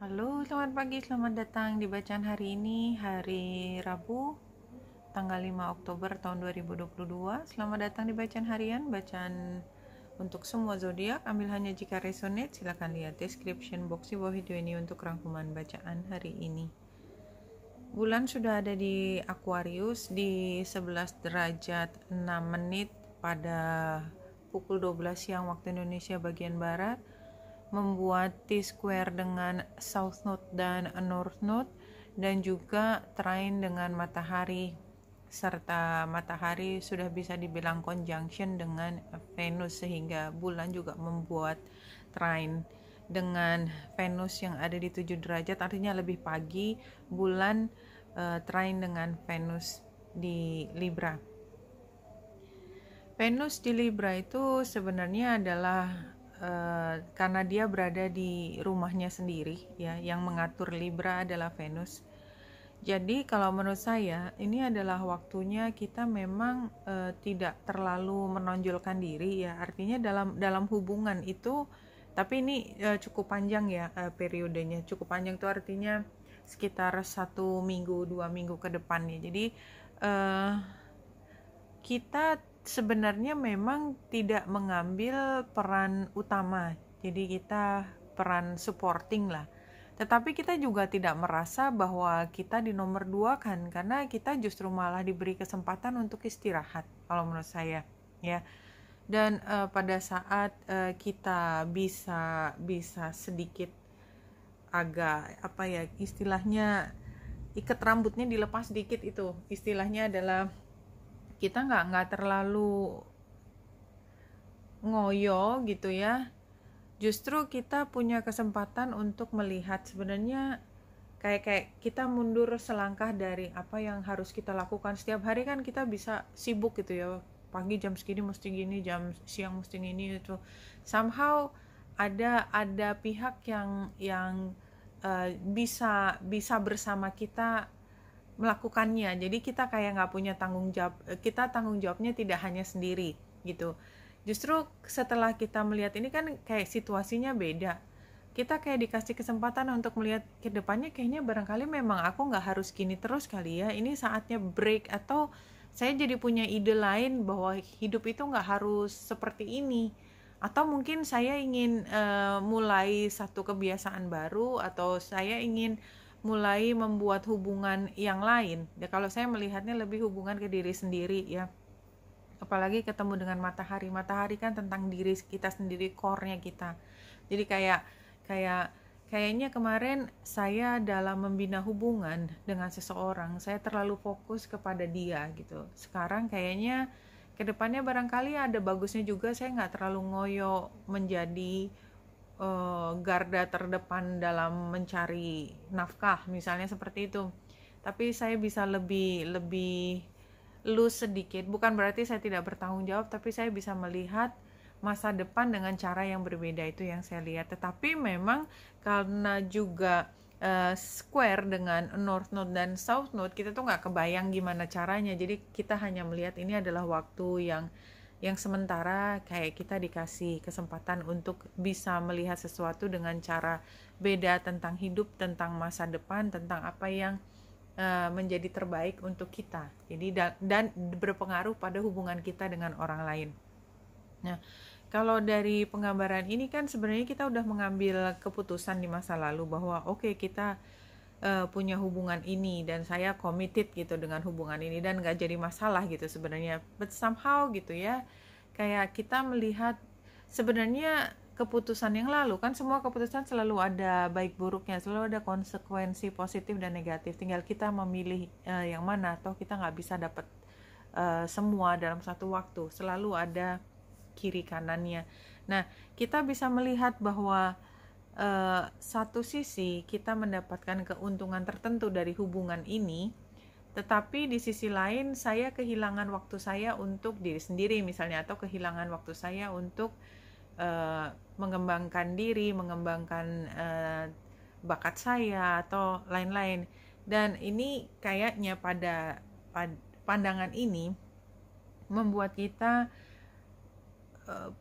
Halo, selamat pagi, selamat datang di bacaan hari ini, hari Rabu, tanggal 5 Oktober tahun 2022. Selamat datang di bacaan harian, bacaan untuk semua zodiak. Ambil hanya jika resonate, silakan lihat description box di bawah video ini untuk rangkuman bacaan hari ini. Bulan sudah ada di Aquarius di 11 derajat 6 menit pada pukul 12 siang waktu Indonesia bagian barat, membuat T-square dengan South Node dan North Node, dan juga trine dengan matahari, serta matahari sudah bisa dibilang conjunction dengan Venus, sehingga bulan juga membuat trine dengan Venus yang ada di 7 derajat, artinya lebih pagi bulan trine dengan Venus di Libra. Venus di Libra itu sebenarnya adalah karena dia berada di rumahnya sendiri ya, yang mengatur Libra adalah Venus. Jadi kalau menurut saya ini adalah waktunya kita memang tidak terlalu menonjolkan diri ya, artinya dalam hubungan itu, tapi ini cukup panjang ya, periodenya cukup panjang itu artinya sekitar 1 minggu 2 minggu ke depannya. Jadi kita sebenarnya memang tidak mengambil peran utama, jadi kita peran supporting lah, tetapi kita juga tidak merasa bahwa kita di nomor 2 kan, karena kita justru malah diberi kesempatan untuk istirahat kalau menurut saya ya. Dan pada saat kita bisa sedikit agak apa ya istilahnya, ikat rambutnya dilepas sedikit, itu istilahnya adalah kita nggak terlalu ngoyo gitu ya. Justru kita punya kesempatan untuk melihat sebenarnya kayak kita mundur selangkah dari apa yang harus kita lakukan setiap hari. Kan kita bisa sibuk gitu ya, pagi jam segini mesti gini, jam siang mesti gini, itu somehow ada pihak yang bisa bersama kita melakukannya. Jadi kita kayak nggak punya tanggung jawab, kita tanggung jawabnya tidak hanya sendiri gitu. Justru setelah kita melihat ini kan kayak situasinya beda, kita kayak dikasih kesempatan untuk melihat ke depannya, kayaknya barangkali memang aku nggak harus gini terus kali ya, ini saatnya break, atau saya jadi punya ide lain bahwa hidup itu nggak harus seperti ini, atau mungkin saya ingin mulai satu kebiasaan baru, atau saya ingin mulai membuat hubungan yang lain ya. Kalau saya melihatnya lebih hubungan ke diri sendiri ya, apalagi ketemu dengan matahari kan tentang diri kita sendiri, core-nya kita. Jadi kayaknya kemarin saya dalam membina hubungan dengan seseorang, saya terlalu fokus kepada dia gitu. Sekarang kayaknya kedepannya barangkali ada bagusnya juga saya nggak terlalu ngoyo menjadi garda terdepan dalam mencari nafkah misalnya seperti itu, tapi saya bisa lebih loose sedikit. Bukan berarti saya tidak bertanggung jawab, tapi saya bisa melihat masa depan dengan cara yang berbeda, itu yang saya lihat. Tetapi memang karena juga square dengan North Node dan South Node, kita tuh nggak kebayang gimana caranya. Jadi kita hanya melihat ini adalah waktu yang sementara, kayak kita dikasih kesempatan untuk bisa melihat sesuatu dengan cara beda tentang hidup, tentang masa depan, tentang apa yang menjadi terbaik untuk kita. Jadi dan berpengaruh pada hubungan kita dengan orang lain. Nah, kalau dari penggambaran ini kan sebenarnya kita udah mengambil keputusan di masa lalu bahwa oke, kita punya hubungan ini dan saya committed gitu dengan hubungan ini dan gak jadi masalah gitu sebenarnya. But somehow gitu ya, kayak kita melihat sebenarnya keputusan yang lalu kan, semua keputusan selalu ada baik buruknya, selalu ada konsekuensi positif dan negatif, tinggal kita memilih yang mana. Atau kita gak bisa dapat semua dalam satu waktu, selalu ada kiri kanannya. Nah, kita bisa melihat bahwa satu sisi kita mendapatkan keuntungan tertentu dari hubungan ini, tetapi di sisi lain saya kehilangan waktu saya untuk diri sendiri misalnya, atau kehilangan waktu saya untuk mengembangkan diri, mengembangkan bakat saya atau lain-lain. Dan ini kayaknya pada pandangan ini membuat kita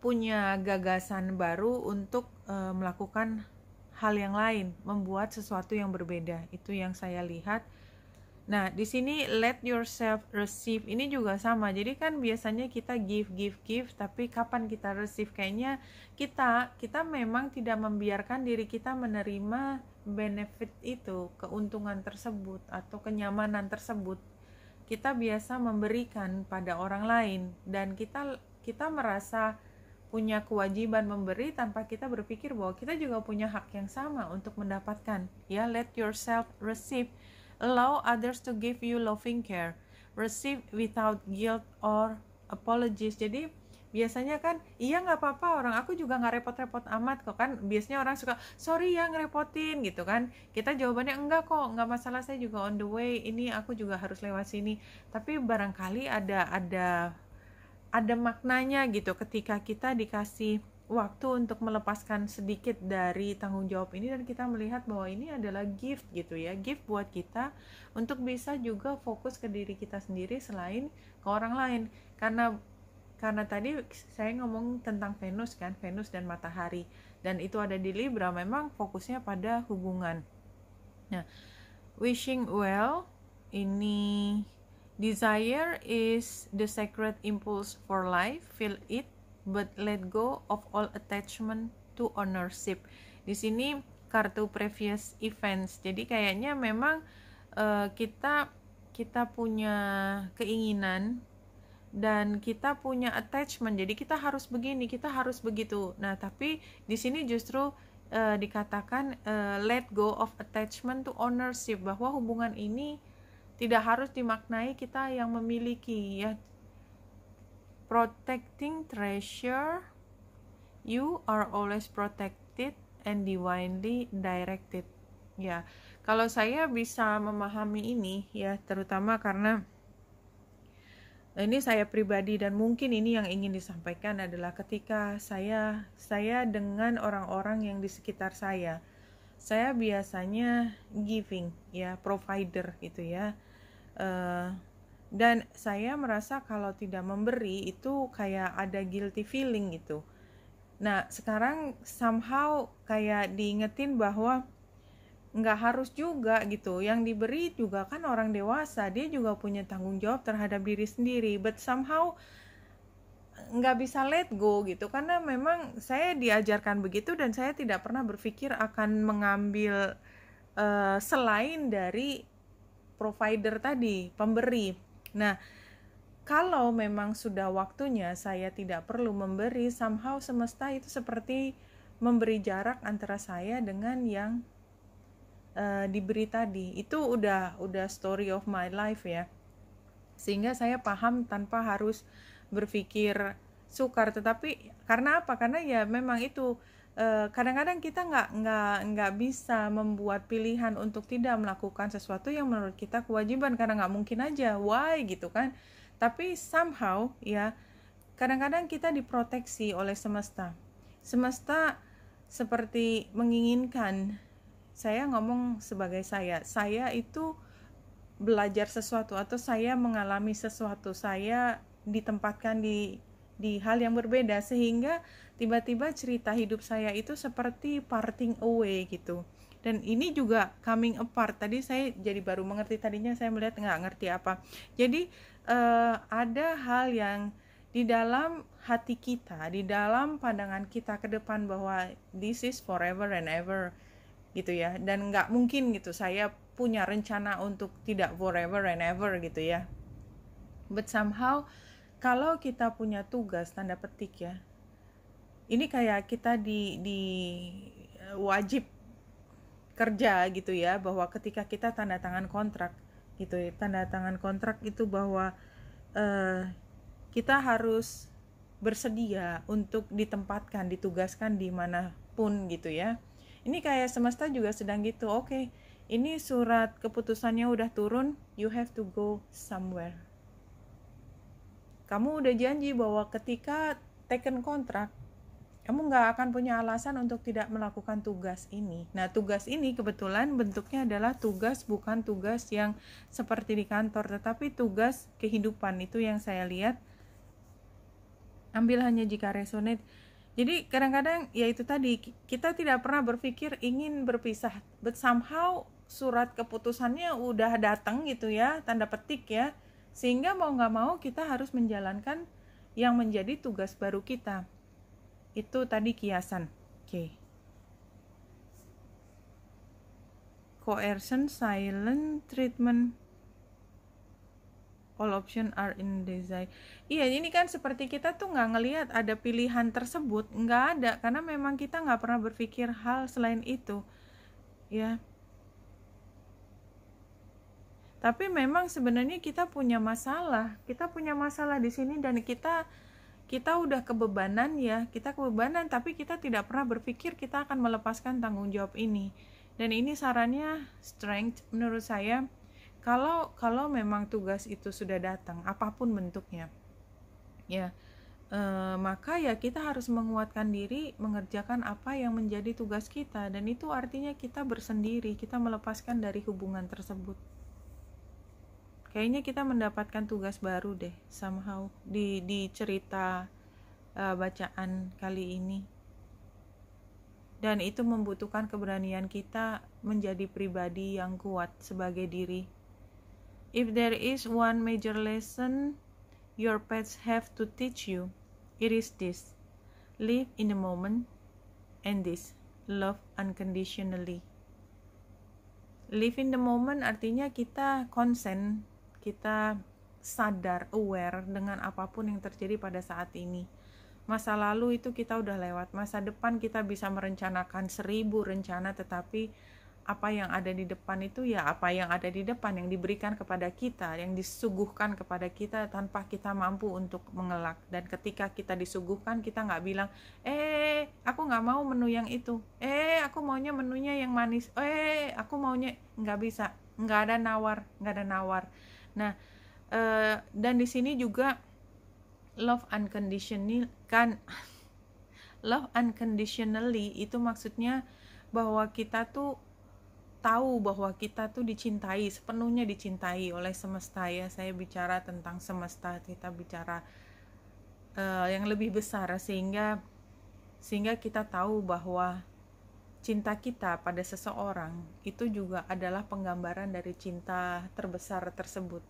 punya gagasan baru untuk melakukan hal yang lain, membuat sesuatu yang berbeda. Itu yang saya lihat. Nah, di sini let yourself receive ini juga sama. Jadi kan biasanya kita give, tapi kapan kita receive? Kayaknya kita memang tidak membiarkan diri kita menerima benefit itu, keuntungan tersebut atau kenyamanan tersebut. Kita biasa memberikan pada orang lain dan kita merasa punya kewajiban memberi tanpa kita berpikir bahwa kita juga punya hak yang sama untuk mendapatkan. Ya, let yourself receive. Allow others to give you loving care. Receive without guilt or apologies. Jadi biasanya kan, iya nggak apa-apa, orang aku juga nggak repot-repot amat kok kan. Biasanya orang suka, sorry ya ngerepotin gitu kan. Kita jawabannya enggak kok, nggak masalah, saya juga on the way. Ini aku juga harus lewat sini. Tapi barangkali ada maknanya gitu ketika kita dikasih waktu untuk melepaskan sedikit dari tanggung jawab ini dan kita melihat bahwa ini adalah gift gitu ya, gift buat kita untuk bisa juga fokus ke diri kita sendiri selain ke orang lain. Karena tadi saya ngomong tentang Venus kan, Venus dan matahari, dan itu ada di Libra, memang fokusnya pada hubungan. Nah, wishing well ini, desire is the sacred impulse for life, feel it but let go of all attachment to ownership. Di sini kartu previous events. Jadi kayaknya memang kita punya keinginan dan kita punya attachment. Jadi kita harus begini, kita harus begitu. Nah, tapi di sini justru dikatakan let go of attachment to ownership, bahwa hubungan ini tidak harus dimaknai kita yang memiliki ya. Protecting treasure, you are always protected and divinely directed. Ya, kalau saya bisa memahami ini ya, terutama karena ini saya pribadi dan mungkin ini yang ingin disampaikan adalah ketika saya dengan orang-orang yang di sekitar saya biasanya giving ya, provider gitu ya. Dan saya merasa kalau tidak memberi itu kayak ada guilty feeling gitu. Nah, sekarang somehow kayak diingetin bahwa nggak harus juga gitu. Yang diberi juga kan orang dewasa, dia juga punya tanggung jawab terhadap diri sendiri. But somehow nggak bisa let go gitu, karena memang saya diajarkan begitu dan saya tidak pernah berpikir akan mengambil selain dari provider tadi, pemberi. Nah, kalau memang sudah waktunya saya tidak perlu memberi, somehow semesta itu seperti memberi jarak antara saya dengan yang diberi tadi. Itu udah story of my life ya. Sehingga saya paham tanpa harus berpikir sukar. Tetapi karena apa? Karena ya memang itu kadang-kadang kita nggak bisa membuat pilihan untuk tidak melakukan sesuatu yang menurut kita kewajiban, karena nggak mungkin aja, why gitu kan. Tapi somehow ya kadang-kadang kita diproteksi oleh semesta seperti menginginkan. Saya ngomong sebagai saya itu belajar sesuatu atau saya mengalami sesuatu, saya ditempatkan di hal yang berbeda sehingga tiba-tiba cerita hidup saya itu seperti parting away gitu. Dan ini juga coming apart. Tadi saya jadi baru mengerti, tadinya saya melihat nggak ngerti apa. Jadi ada hal yang di dalam hati kita, di dalam pandangan kita ke depan bahwa this is forever and ever gitu ya. Dan nggak mungkin gitu saya punya rencana untuk tidak forever and ever gitu ya. But somehow kalau kita punya tugas, tanda petik ya, ini kayak kita di wajib kerja gitu ya, bahwa ketika kita tanda tangan kontrak gitu ya, tanda tangan kontrak itu bahwa kita harus bersedia untuk ditempatkan, ditugaskan dimanapun gitu ya. Ini kayak semesta juga sedang gitu, oke, ini surat keputusannya udah turun, you have to go somewhere. Kamu udah janji bahwa ketika taken kontrak, kamu nggak akan punya alasan untuk tidak melakukan tugas ini. Nah, tugas ini kebetulan bentuknya adalah tugas, bukan tugas yang seperti di kantor, tetapi tugas kehidupan. Itu yang saya lihat. Ambil hanya jika resonate. Jadi kadang-kadang ya itu tadi, kita tidak pernah berpikir ingin berpisah, but somehow surat keputusannya udah datang gitu ya, tanda petik ya, sehingga mau nggak mau kita harus menjalankan yang menjadi tugas baru kita. Itu tadi kiasan. Oke. Coercion, silent treatment, all option are in desire. Iya, ini kan seperti kita tuh nggak ngelihat ada pilihan tersebut, nggak ada, karena memang kita nggak pernah berpikir hal selain itu, ya. Tapi memang sebenarnya kita punya masalah di sini, dan kita udah kebebanan ya, tapi kita tidak pernah berpikir kita akan melepaskan tanggung jawab ini. Dan ini sarannya strength menurut saya. Kalau memang tugas itu sudah datang, apapun bentuknya, ya, maka ya kita harus menguatkan diri, mengerjakan apa yang menjadi tugas kita, dan itu artinya kita bersendiri, kita melepaskan dari hubungan tersebut. Kayaknya kita mendapatkan tugas baru deh, somehow di cerita bacaan kali ini. Dan itu membutuhkan keberanian kita menjadi pribadi yang kuat sebagai diri. If there is one major lesson your pets have to teach you, it is this: live in the moment, and this: love unconditionally. Live in the moment artinya kita konsen, kita sadar, aware dengan apapun yang terjadi pada saat ini. Masa lalu itu kita udah lewat, masa depan kita bisa merencanakan 1000 rencana, tetapi apa yang ada di depan itu ya apa yang ada di depan, yang diberikan kepada kita, yang disuguhkan kepada kita tanpa kita mampu untuk mengelak. Dan ketika kita disuguhkan, kita nggak bilang, aku nggak mau menu yang itu, aku maunya menunya yang manis, aku maunya, nggak bisa, nggak ada nawar. Nah, dan di sini juga love unconditionally itu maksudnya bahwa kita tuh tahu bahwa kita tuh dicintai, sepenuhnya dicintai oleh semesta ya. Saya bicara tentang semesta, kita bicara yang lebih besar, sehingga kita tahu bahwa cinta kita pada seseorang itu juga adalah penggambaran dari cinta terbesar tersebut.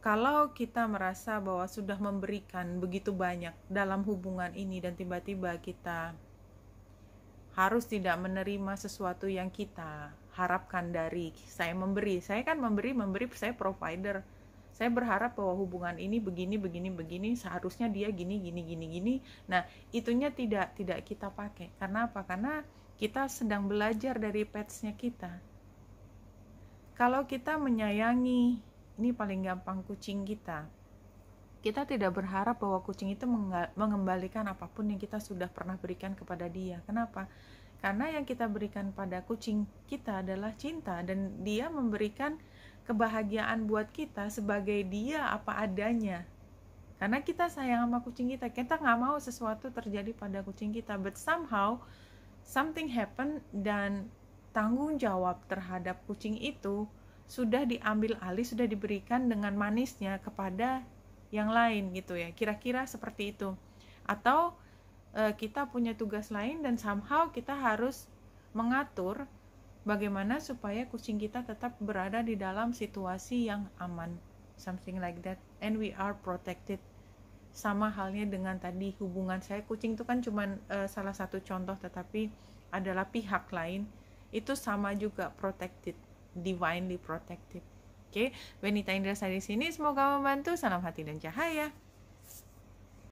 Kalau kita merasa bahwa sudah memberikan begitu banyak dalam hubungan ini, dan tiba-tiba kita harus tidak menerima sesuatu yang kita harapkan dari saya kan memberi, saya provider, saya berharap bahwa hubungan ini begini, seharusnya dia gini. Nah, itunya tidak kita pakai. Karena apa? Karena kita sedang belajar dari petsnya kita. Kalau kita menyayangi, ini paling gampang, kucing kita tidak berharap bahwa kucing itu mengembalikan apapun yang kita sudah pernah berikan kepada dia. Kenapa? Karena yang kita berikan pada kucing kita adalah cinta, dan dia memberikan kebahagiaan buat kita sebagai dia apa adanya. Karena kita sayang sama kucing kita nggak mau sesuatu terjadi pada kucing kita, but somehow something happen, dan tanggung jawab terhadap kucing itu sudah diambil alih, sudah diberikan dengan manisnya kepada yang lain gitu ya, kira-kira seperti itu. Atau kita punya tugas lain, dan somehow kita harus mengatur bagaimana supaya kucing kita tetap berada di dalam situasi yang aman, something like that, and we are protected. Sama halnya dengan tadi hubungan saya, kucing itu kan cuma salah satu contoh, tetapi adalah pihak lain, itu sama juga protected, divinely protected. Oke, Benita Indrasari di sini, semoga membantu. Salam hati dan cahaya.